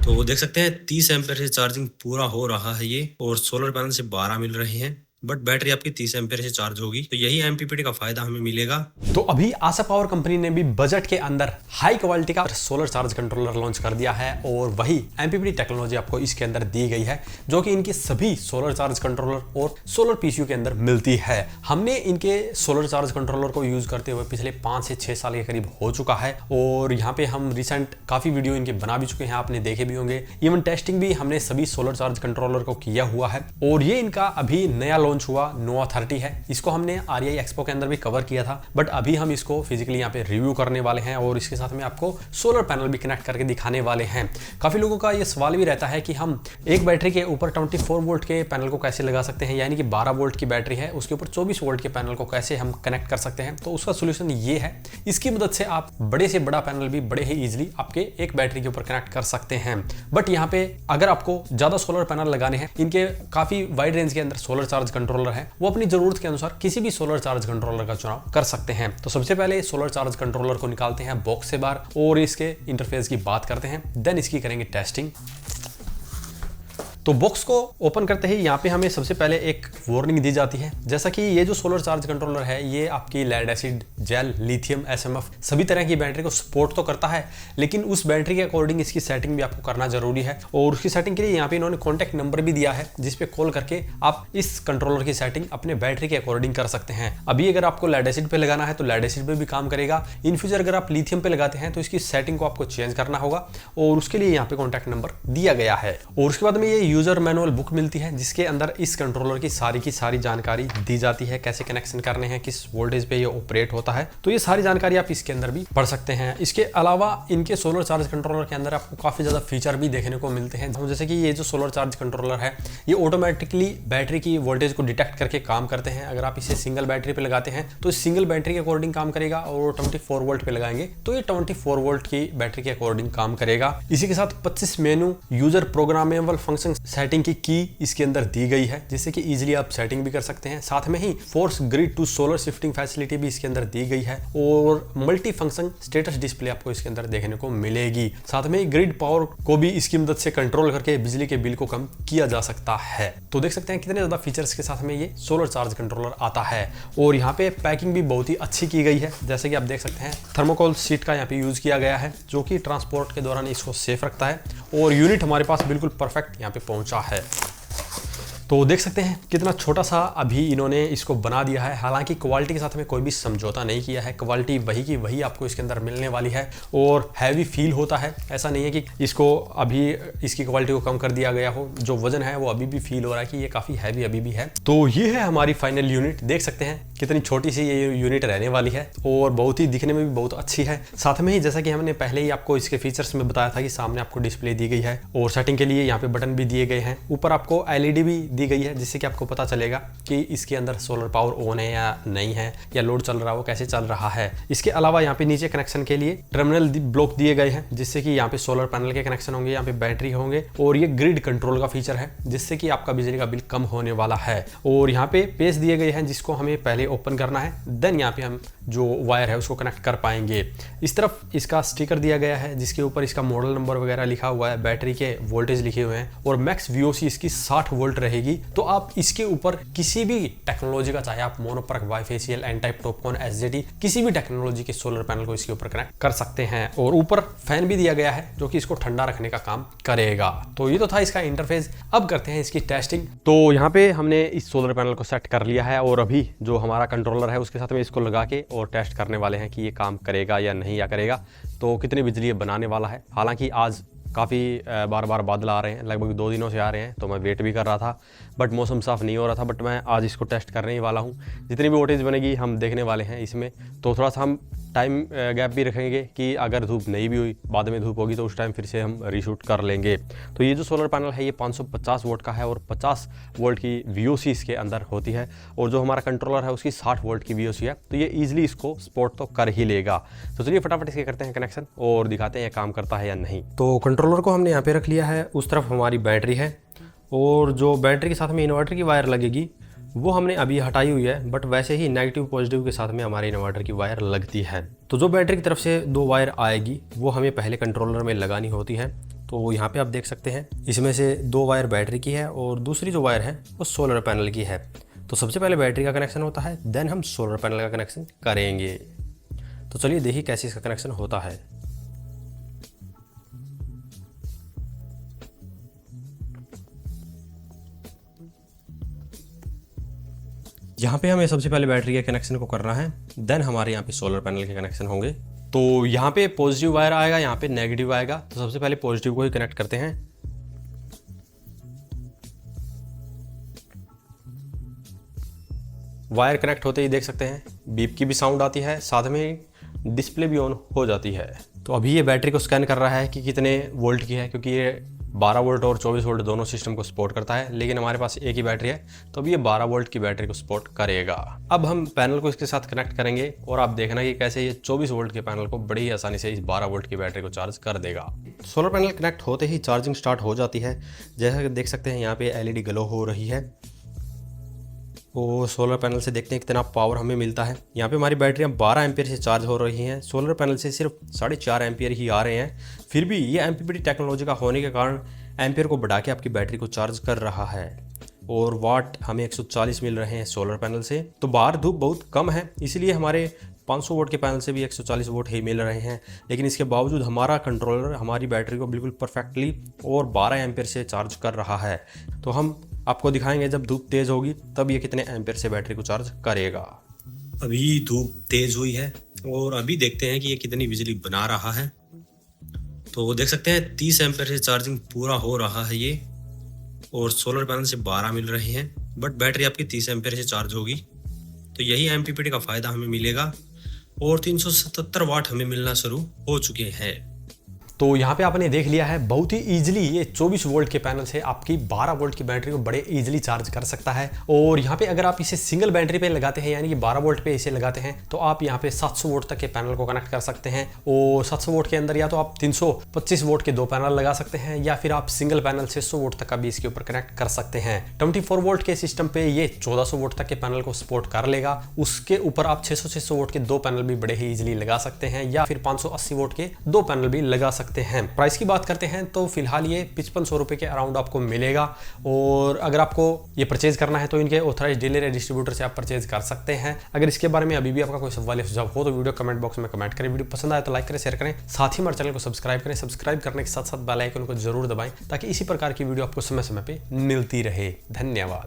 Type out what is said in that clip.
तो देख सकते हैं 30 एम्पेयर से चार्जिंग पूरा हो रहा है ये, और सोलर पैनल से 12 मिल रहे हैं, बट बैटरी आपकी 30 एम्पेयर से चार्ज होगी। तो यही एमपीपीटी का फायदा हमें मिलेगा। तो अभी आशा पावर कंपनी ने भी बजट के अंदर हाई क्वालिटी का सोलर चार्ज कंट्रोलर लॉन्च कर दिया है, और वही एमपीपीटी टेक्नोलॉजी आपको इसके अंदर दी गई है, जो कि इनकी सभी सोलर चार्ज कंट्रोलर और सोलर पीसीयू के अंदर मिलती है। हमने इनके सोलर चार्ज कंट्रोलर को यूज करते हुए पिछले 5 से 6 साल के करीब हो चुका है, और यहाँ पे हम रिसेंट काफी वीडियो इनके बना भी चुके हैं, आपने देखे भी होंगे। इवन टेस्टिंग भी हमने सभी सोलर चार्ज कंट्रोलर को किया हुआ है, और ये इनका अभी नया लॉन्च हुआ नोवा 30 है। इसको हमने आरआई एक्सपो के अंदर भी कवर किया था, बट अभी हम इसको फिजिकली यहाँ पे रिव्यू करने वाले हैं, और इसके साथ में आपको सोलर पैनल भी कनेक्ट करके दिखाने वाले हैं। काफी लोगों का ये सवाल भी रहता है कि हम एक बैटरी के ऊपर 24 वोल्ट के पैनल को कैसे लगा सकते हैं, यानी कि 12 वोल्ट की बैटरी है उसके ऊपर 24 वोल्ट के पैनल को कैसे हम कनेक्ट कर सकते हैं। तो उसका सोल्यूशन ये है, इसकी मदद से आप बड़े से बड़ा पैनल भी बड़े ही इजिली आपके एक बैटरी के ऊपर कनेक्ट कर सकते हैं। बट यहाँ पे अगर आपको ज्यादा सोलर पैनल लगाने हैं, इनके काफी वाइड रेंज के अंदर सोलर चार्ज कंट्रोलर है, वो अपनी जरूरत के अनुसार किसी भी सोलर चार्ज कंट्रोलर का चुनाव कर सकते हैं। तो सबसे पहले सोलर चार्ज कंट्रोलर को निकालते हैं बॉक्स से बाहर, और इसके इंटरफेस की बात करते हैं, देन इसकी करेंगे टेस्टिंग। तो बॉक्स को ओपन करते ही यहाँ पे हमें सबसे पहले एक वार्निंग दी जाती है, जैसा कि ये जो सोलर चार्ज कंट्रोलर है ये आपकी lead acid, gel, lithium, SMF सभी तरह की बैटरी को सपोर्ट तो करता है, लेकिन उस बैटरी के अकॉर्डिंग इसकी सेटिंग भी आपको करना जरूरी है। और उसकी सेटिंग के लिए यहाँ पे इन्होंने कॉन्टैक्ट नंबर भी दिया है, जिसपे कॉल करके आप इस कंट्रोलर की सेटिंग अपने बैटरी के अकॉर्डिंग कर सकते हैं। अभी अगर आपको लेड एसिड पे लगाना है तो लेड एसिड पे भी काम करेगा। इन फ्यूचर अगर आप लिथियम पे लगाते हैं तो इसकी सेटिंग को आपको चेंज करना होगा, और उसके लिए यहाँ पे कॉन्टैक्ट नंबर दिया गया है। और उसके बाद में ये यूजर मैनुअल बुक मिलती है, जिसके अंदर इस कंट्रोलर की सारी जानकारी दी जाती है, कैसे कनेक्शन करने हैं, किस वोल्टेज पे ये ऑपरेट होता है। तो ये सारी जानकारी आप इसके अंदर भी पढ़ सकते हैं। इसके अलावा इनके सोलर चार्ज कंट्रोलर के अंदर आपको काफी ज्यादा फीचर भी देखने को मिलते हैं, जैसे कि ये जो सोलर चार्ज कंट्रोलर है ये ऑटोमेटिकली बैटरी की वोल्टेज को डिटेक्ट करके काम करते हैं। अगर आप इसे सिंगल बैटरी पे लगाते हैं तो सिंगल बैटरी के अकॉर्डिंग काम करेगा, और 24 वोल्ट पे लगाएंगे तो ये 24 वोल्ट की बैटरी के अकॉर्डिंग काम करेगा। इसी के साथ 25 मेनू यूजर प्रोग्रामेबल फंक्शन सेटिंग की इसके अंदर दी गई है, जिससे कि इजीली आप सेटिंग भी कर सकते हैं। साथ में ही force grid to solar shifting facility भी इसके अंदर दी गई है, और मल्टी फंक्शन स्टेटस डिस्प्ले आपको इसके अंदर देखने को मिलेगी। साथ में ग्रिड पावर को भी इसकी मदद से कंट्रोल करके बिजली के बिल को कम किया जा सकता है। तो देख सकते हैं कितने ज्यादा फीचर्स के साथ में ये सोलर चार्ज कंट्रोलर आता है। और यहाँ पे पैकिंग भी बहुत ही अच्छी की गई है, जैसे कि आप देख सकते हैं थर्मोकोल शीट का यहाँ पे यूज किया गया है, जो कि ट्रांसपोर्ट के दौरान इसको सेफ रखता है, और यूनिट हमारे पास बिल्कुल परफेक्ट यहाँ पे पहुंचा है। तो देख सकते हैं कितना छोटा सा अभी इन्होंने इसको बना दिया है। हालांकि क्वालिटी के साथ में कोई भी समझौता नहीं किया है, क्वालिटी वही की वही आपको इसके अंदर मिलने वाली है, और हैवी फील होता है। ऐसा नहीं है कि इसको अभी इसकी क्वालिटी को कम कर दिया गया हो, जो वजन है वो अभी भी फील हो रहा है कि ये काफ़ी हैवी अभी भी है। तो ये है हमारी फाइनल यूनिट, देख सकते हैं कितनी छोटी सी ये यूनिट रहने वाली है, और बहुत ही दिखने में भी बहुत अच्छी है। साथ में ही जैसा कि हमने पहले ही आपको इसके फीचर्स में बताया था कि सामने आपको डिस्प्ले दी गई है, और सेटिंग के लिए यहाँ पे बटन भी दिए गए हैं। ऊपर आपको एलईडी भी दी गई है, जिससे कि आपको पता चलेगा कि इसके अंदर सोलर पावर ऑन है या नहीं है, या लोड चल रहा है वो कैसे चल रहा है। इसके अलावा यहाँ पे नीचे कनेक्शन के लिए टर्मिनल ब्लॉक दिए गए हैं, जिससे कि यहाँ पे सोलर पैनल के कनेक्शन होंगे, यहाँ पे बैटरी होंगे, और ये ग्रिड कंट्रोल का फीचर है, जिससे कि आपका बिजली का बिल कम होने वाला है। और यहाँ पे पेज दिए गए हैं, जिसको हमें पहले ओपन करना है, देन यहाँ पे हम जो वायर है उसको कनेक्ट कर पाएंगे। इस तरफ इसका स्टिकर दिया गया है, जिसके ऊपर इसका मॉडल नंबर वगैरह लिखा हुआ है, बैटरी के वोल्टेज लिखे हुए हैं, और मैक्स वीओसी इसकी 60 वोल्ट रहेगी। तो आप इसके ऊपर किसी भी टेक्नोलॉजी का, चाहे आप mono PERC, bifacial, N type, TOPCon, SJT, किसी भी टेक्नोलॉजी के सोलर पैनल को इसके ऊपर कनेक्ट कर सकते हैं। और ऊपर फैन भी दिया गया है, जो कि इसको ठंडा रखने का काम करेगा। तो ये तो था इसका इंटरफेस। अब करते हैं इसकी टेस्टिंग। तो यहाँ पे हमने इस सोलर पैनल को सेट कर लिया है, और अभी जो हमारा कंट्रोलर है उसके साथ में इसको लगा के और टेस्ट करने वाले हैं कि ये काम करेगा या नहीं, या करेगा तो कितनी बिजली ये बनाने वाला है। हालांकि आज काफ़ी बार बार बादल आ रहे हैं, लगभग 2 दिनों से आ रहे हैं, तो मैं वेट भी कर रहा था, बट मौसम साफ नहीं हो रहा था। बट मैं आज इसको टेस्ट करने ही वाला हूँ। जितनी भी वोल्टेज बनेगी हम देखने वाले हैं इसमें। तो थोड़ा सा हम टाइम गैप भी रखेंगे कि अगर धूप नहीं भी हुई, बाद में धूप होगी, तो उस टाइम फिर से हम रीशूट कर लेंगे। तो ये जो सोलर पैनल है ये 550 वोल्ट का है, और 50 वोल्ट की वीओसी इसके अंदर होती है, और जो हमारा कंट्रोलर है उसकी 60 वोल्ट की वीओसी है। तो ये ईजिली इसको सपोर्ट तो कर ही लेगा। तो चलिए फटाफट इसके करते हैं कनेक्शन, और दिखाते हैं ये काम करता है या नहीं। तो कंट्रोलर को हमने यहाँ पे रख लिया है, उस तरफ हमारी बैटरी है, और जो बैटरी के साथ में इन्वर्टर की वायर लगेगी वो हमने अभी हटाई हुई है, बट वैसे ही नेगेटिव पॉजिटिव के साथ में हमारे इन्वर्टर की वायर लगती है। तो जो बैटरी की तरफ से 2 वायर आएगी वो हमें पहले कंट्रोलर में लगानी होती है। तो यहाँ पे आप देख सकते हैं इसमें से 2 वायर बैटरी की है और दूसरी जो वायर है वो सोलर पैनल की है। तो सबसे पहले बैटरी का कनेक्शन होता है, देन हम सोलर पैनल का कनेक्शन करेंगे। तो चलिए देखिए कैसे इसका कनेक्शन होता है। यहाँ पे हमें सबसे पहले बैटरी के कनेक्शन को करना है, देन हमारे यहाँ पे सोलर पैनल के कनेक्शन होंगे। तो यहाँ पे पॉजिटिव वायर आएगा, यहाँ पे नेगेटिव आएगा। तो सबसे पहले पॉजिटिव को ही कनेक्ट करते हैं। वायर कनेक्ट होते ही देख सकते हैं बीप की भी साउंड आती है, साथ में डिस्प्ले भी ऑन हो जाती है। तो अभी ये बैटरी को स्कैन कर रहा है कि कितने वोल्ट की है, क्योंकि ये 12 वोल्ट और 24 वोल्ट दोनों सिस्टम को सपोर्ट करता है, लेकिन हमारे पास एक ही बैटरी है तो अभी ये 12 वोल्ट की बैटरी को सपोर्ट करेगा। अब हम पैनल को इसके साथ कनेक्ट करेंगे और आप देखना कि कैसे ये 24 वोल्ट के पैनल को बड़ी ही आसानी से इस 12 वोल्ट की बैटरी को चार्ज कर देगा। सोलर पैनल कनेक्ट होते ही चार्जिंग स्टार्ट हो जाती है। जैसा कि देख सकते हैं यहाँ पे LED ग्लो हो रही है और सोलर पैनल से देखते हैं कितना पावर हमें मिलता है। यहाँ पे हमारी बैटरियाँ 12 एम्पियर से चार्ज हो रही हैं, सोलर पैनल से सिर्फ 4.5 एम्पियर ही आ रहे हैं। फिर भी ये MPPT टेक्नोलॉजी का होने के कारण एम्पियर को बढ़ा के आपकी बैटरी को चार्ज कर रहा है और वाट हमें 140 मिल रहे हैं सोलर पैनल से। तो बाहर धूप बहुत कम है, इसलिए हमारे 500 वोट के पैनल से भी 140 वोट ही मिल रहे हैं, लेकिन इसके बावजूद हमारा कंट्रोलर हमारी बैटरी को बिल्कुल परफेक्टली और 12 एम्पियर से चार्ज कर रहा है। तो हम आपको दिखाएंगे जब धूप तेज़ होगी तब ये कितने एम्पियर से बैटरी को चार्ज करेगा। अभी धूप तेज हुई है और अभी देखते हैं कि ये कितनी बिजली बना रहा है। तो देख सकते हैं 30 एम्पियर से चार्जिंग पूरा हो रहा है ये, और सोलर पैनल से 12 मिल रहे हैं, बट बैटरी आपकी 30 एम्पियर से चार्ज होगी। तो यही MPPT का फ़ायदा हमें मिलेगा और 377 वाट हमें मिलना शुरू हो चुके हैं। तो यहाँ पे आपने देख लिया है बहुत ही इजीली ये 24 वोल्ट के पैनल से आपकी 12 वोल्ट की बैटरी को बड़े इजीली चार्ज कर सकता है। और यहाँ पे अगर आप इसे सिंगल बैटरी पे लगाते हैं, यानी कि 12 वोल्ट पे इसे लगाते हैं, तो आप यहाँ पे 700 वोल्ट तक के पैनल को कनेक्ट कर सकते हैं। और 700 वोल्ट के अंदर या तो आप 325 वोल्ट के 2 पैनल लगा सकते हैं, या फिर आप सिंगल पैनल से 100 वोल्ट तक का भी इसके ऊपर कनेक्ट कर सकते हैं। 24 वोल्ट के सिस्टम पे ये 1400 वोल्ट तक के पैनल को सपोर्ट कर लेगा। उसके ऊपर आप 600 वोल्ट के 2 पैनल भी बड़े ही इजीली लगा सकते हैं, या फिर 580 वोल्ट के 2 पैनल भी लगा सकते हैं। प्राइस बात करते हैं तो फिलहाल ये 5500 रुपए के अराउंड आपको मिलेगा। और अगर आपको ये परचेज करना है तो इनके ऑथराइज्ड डीलर या डिस्ट्रीब्यूटर से आप परचेज कर सकते हैं। अगर इसके बारे में अभी भी आपका कोई सवाल या सुझाव हो तो वीडियो कमेंट बॉक्स में कमेंट करें। वीडियो पसंद आए तो लाइक करें, शेयर करें, साथ ही हमारे चैनल को सब्सक्राइब करें। सब्सक्राइब करने के साथ साथ बेल आइकन को जरूर दबाएं ताकि इसी प्रकार की वीडियो आपको समय समय पे मिलती रहे। धन्यवाद।